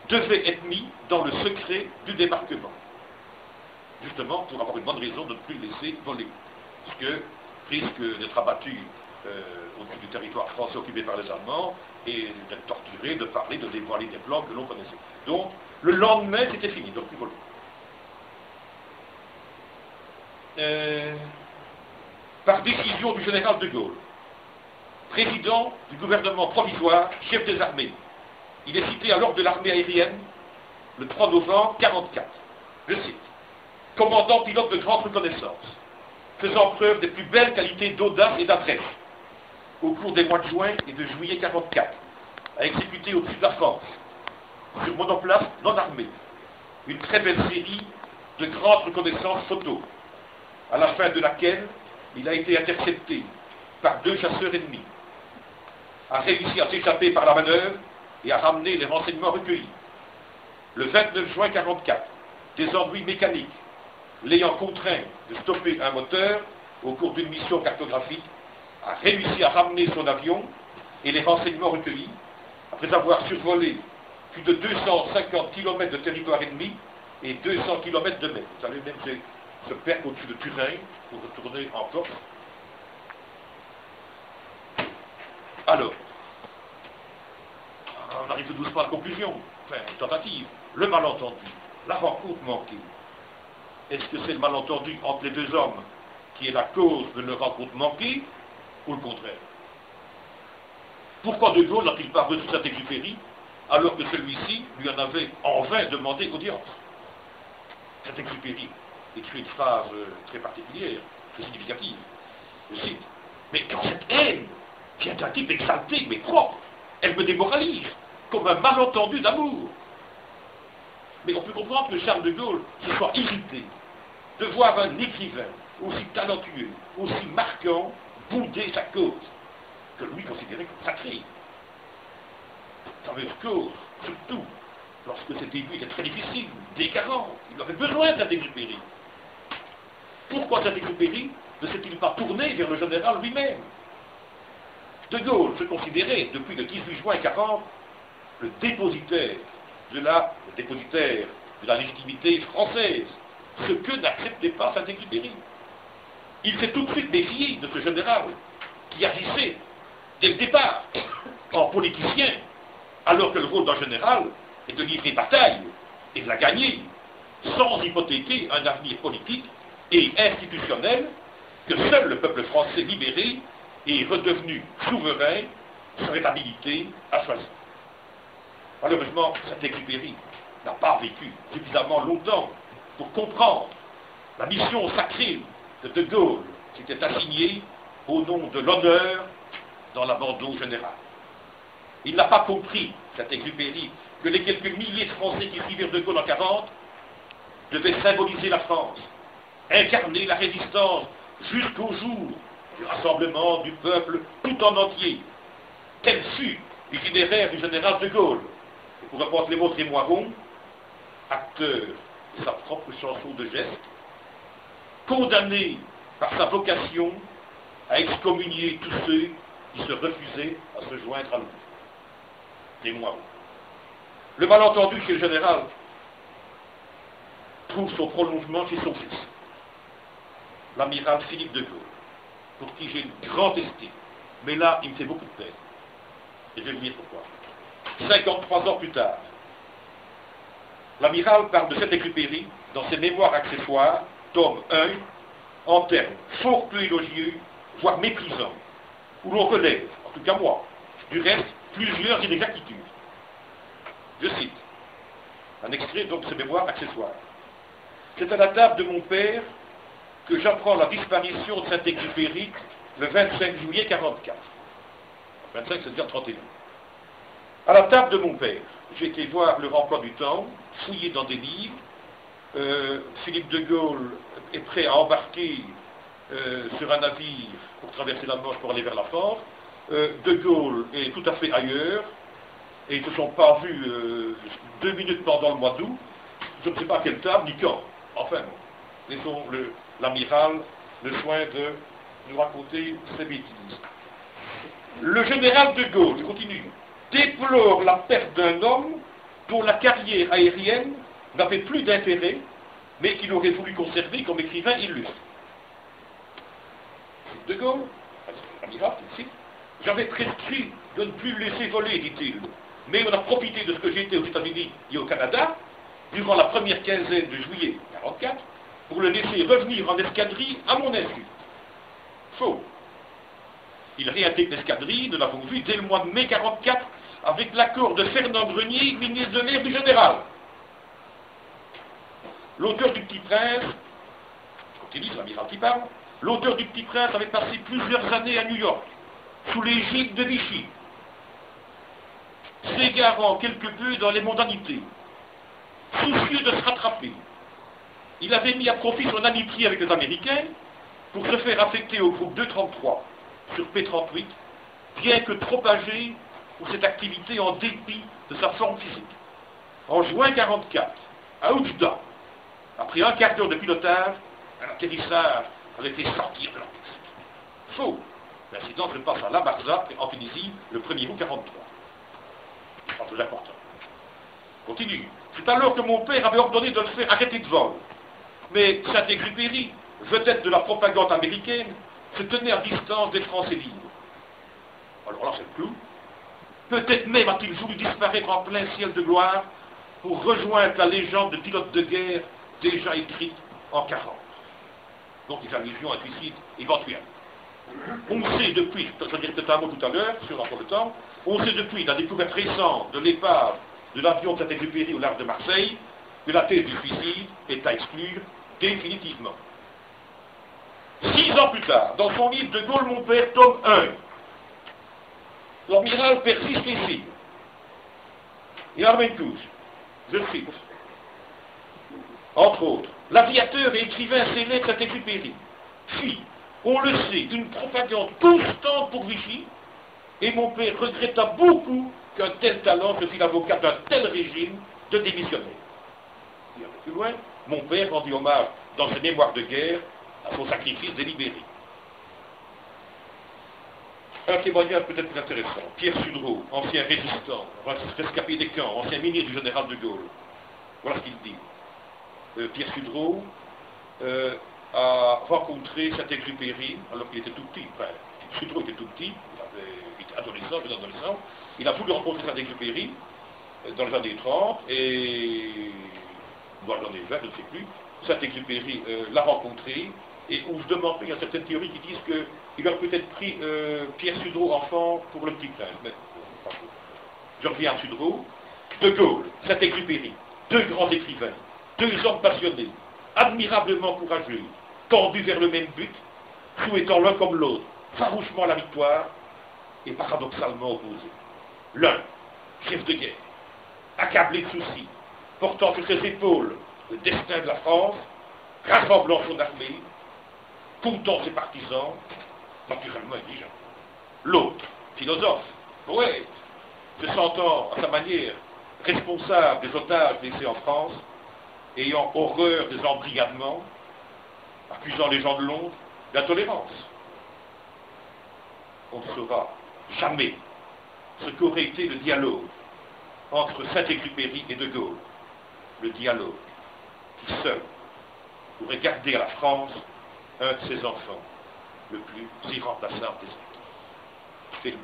devait être mis dans le secret du débarquement. Justement, pour avoir une bonne raison de ne plus le laisser voler. Parce que risque d'être abattu au-dessus du territoire français occupé par les Allemands et d'être torturé, de parler, de dévoiler des plans que l'on connaissait. Donc, le lendemain, c'était fini, donc plus volé. Par décision du général de Gaulle, président du gouvernement provisoire, chef des armées. Il est cité à l'ordre de l'armée aérienne le 3 novembre 1944. Je cite, commandant pilote de grande reconnaissance, faisant preuve des plus belles qualités d'audace et d'adresse, au cours des mois de juin et de juillet 1944, a exécuté au-dessus de la France, sur monoplace non armée, une très belle série de grandes reconnaissances photos, à la fin de laquelle il a été intercepté par 2 chasseurs ennemis, a réussi à s'échapper par la manœuvre et à ramener les renseignements recueillis. Le 29 juin 1944, des ennuis mécaniques l'ayant contraint de stopper un moteur au cours d'une mission cartographique, a réussi à ramener son avion et les renseignements recueillis, après avoir survolé plus de 250 km de territoire ennemi et 200 km de mer. Vous savez, même se perdre au-dessus de Turin pour retourner en Corse. Alors, on arrive tout doucement à la conclusion, enfin, une tentative, le malentendu, la rencontre manquée. Est-ce que c'est le malentendu entre les deux hommes qui est la cause de leur rencontre manquée, ou le contraire? Pourquoi De Gaulle n'a-t-il pas reçu Saint-Exupéry alors que celui-ci lui en avait en vain demandé audience? Saint-Exupéry écrit une phrase très particulière, très significative. Je cite, mais quand cette haine vient d'un type exalté, mais propre, elle me démoralise, comme un malentendu d'amour. Mais on peut comprendre que Charles de Gaulle se soit irrité de voir un écrivain aussi talentueux, aussi marquant, bouder sa cause, que lui considérait comme sacrée. Sa meilleure cause, surtout, lorsque ses débuts étaient très difficiles, décadents, il avait besoin de Saint-Exupéry. Pourquoi Saint-Exupéry ne s'est-il pas tourné vers le général lui-même? De Gaulle se considérait, depuis le 18 juin 1940, le dépositaire de la légitimité française, ce que n'acceptait pas Saint-Exupéry. Il s'est tout de suite méfié de ce général qui agissait, dès le départ, en politicien, alors que le rôle d'un général est de livrer bataille et de la gagner, sans hypothéquer un avenir politique et institutionnel que seul le peuple français libéré et redevenu souverain serait habilité à choisir. Malheureusement, Saint-Exupéry n'a pas vécu suffisamment longtemps pour comprendre la mission sacrée de Gaulle qui était assignée au nom de l'honneur dans l'abandon général. Il n'a pas compris, Saint-Exupéry, que les quelques milliers de Français qui suivirent De Gaulle en 1940 devaient symboliser la France, incarner la résistance jusqu'au jour du rassemblement du peuple tout en entier. Tel fut l'itinéraire du général De Gaulle. Et pour reprendre les mots de Trémoiron, acteur de sa propre chanson de geste, condamné par sa vocation à excommunier tous ceux qui se refusaient à se joindre à lui. Trémoiron. Le malentendu chez le général trouve son prolongement chez son fils, l'amiral Philippe de Gaulle, pour qui j'ai une grande estime. Mais là, il me fait beaucoup de peine. Et je vais vous dire pourquoi. 53 ans plus tard, l'amiral parle de Saint-Exupéry dans ses mémoires accessoires, tome 1, en termes fort peu élogieux, voire méprisants, où l'on relève, en tout cas moi, du reste, plusieurs inexactitudes. Je cite un extrait donc de ses mémoires accessoires. C'est à la table de mon père que j'apprends la disparition de Saint-Exupéry le 25 juillet 1944. 25, c'est-à-dire 31. À la table de mon père, j'ai été voir leur emploi du temps, fouiller dans des livres. Philippe de Gaulle est prêt à embarquer sur un navire pour traverser la Manche pour aller vers la France. De Gaulle est tout à fait ailleurs, et ils ne se sont pas vus 2 minutes pendant le mois d'août. Je ne sais pas à quelle table, ni quand. Enfin, laissons l'amiral le soin de nous raconter ces bêtises. Le général de Gaulle, je continue, déplore la perte d'un homme dont la carrière aérienne n'avait plus d'intérêt, mais qu'il aurait voulu conserver comme écrivain illustre. De Gaulle, l'amiral, ici, j'avais prescrit de ne plus le laisser voler, dit-il, mais on a profité de ce que j'étais aux États-Unis et au Canada, durant la première quinzaine de juillet 1944, pour le laisser revenir en escadrille à mon insu. Faux. Il réintègre l'escadrille, nous l'avons vu, dès le mois de mai 1944, avec l'accord de Fernand Grenier, ministre de l'air du général. L'auteur du Petit Prince, je continue, c'est l'amiral qui parle, l'auteur du Petit Prince avait passé plusieurs années à New York, sous l'égide de Vichy, s'égarant quelque peu dans les mondanités, soucieux de se rattraper. Il avait mis à profit son amitié avec les Américains pour se faire affecter au groupe 233 sur P-38, bien que trop âgé pour cette activité en dépit de sa forme physique. En juin 1944, à Oujda, après un quart d'heure de pilotage, un atterrissage avait fait sortir de l'orchestre. Faux. L'incident se passe à La Barza, en Tunisie, le 1er août 1943. C'est très important. Continue. C'est alors que mon père avait ordonné de le faire arrêter de vol. Mais Saint-Exupéry, vedette de la propagande américaine, se tenait à distance des Français libres. Alors là, c'est le clou. Peut-être même a-t-il voulu disparaître en plein ciel de gloire pour rejoindre la légende de pilote de guerre déjà écrite en 1940. Donc, il allusion à un suicide éventuel. On sait depuis, je dirais peut-être un mot tout à l'heure, sur encore le temps, on sait depuis la découverte récente de l'épave de l'avion de Saint-Exupéry au large de Marseille que la thèse du suicide est à exclure définitivement. 6 ans plus tard, dans son livre De Gaulle, mon père, tome 1, l'amiral persiste ici. Et en même touche, je cite, entre autres, l'aviateur et écrivain célèbre Saint-Exupéry fit, on le sait, une propagande constante pour Vichy, et mon père regretta beaucoup qu'un tel talent se fît l'avocat d'un tel régime de démissionnaires. Et un peu plus loin, mon père rendit hommage dans ses mémoires de guerre à son sacrifice délibéré. Un témoignage peut-être plus intéressant. Pierre Sudreau, ancien résistant, rescapé des camps, ancien ministre du général de Gaulle. Voilà ce qu'il dit. Pierre Sudreau a rencontré Saint-Exupéry alors qu'il était tout petit. Enfin, Sudreau était tout petit, il était adolescent, jeune adolescent. Il a voulu rencontrer Saint-Exupéry dans les années 30 et dans les années 20, je ne sais plus. Saint-Exupéry l'a rencontré et on se demande, il y a certaines théories qui disent qu'il aurait peut-être pris Pierre Sudreau enfant pour le Petit Prince. Mais je reviens à Sudreau. De Gaulle, Saint-Exupéry, deux grands écrivains, deux hommes passionnés, admirablement courageux, tendus vers le même but, souhaitant l'un comme l'autre farouchement la victoire et paradoxalement opposés. L'un, chef de guerre, accablé de soucis, portant sur ses épaules le destin de la France, rassemblant son armée, comptant ses partisans, naturellement intelligent. L'autre, philosophe, poète, se sentant à sa manière responsable des otages laissés en France, ayant horreur des embrigadements, accusant les gens de Londres d'intolérance. On ne saura jamais ce qu'aurait été le dialogue entre Saint-Exupéry et De Gaulle. Le dialogue qui seul pourrait garder à la France un de ses enfants, le plus irremplaçable des hommes. C'est le mot.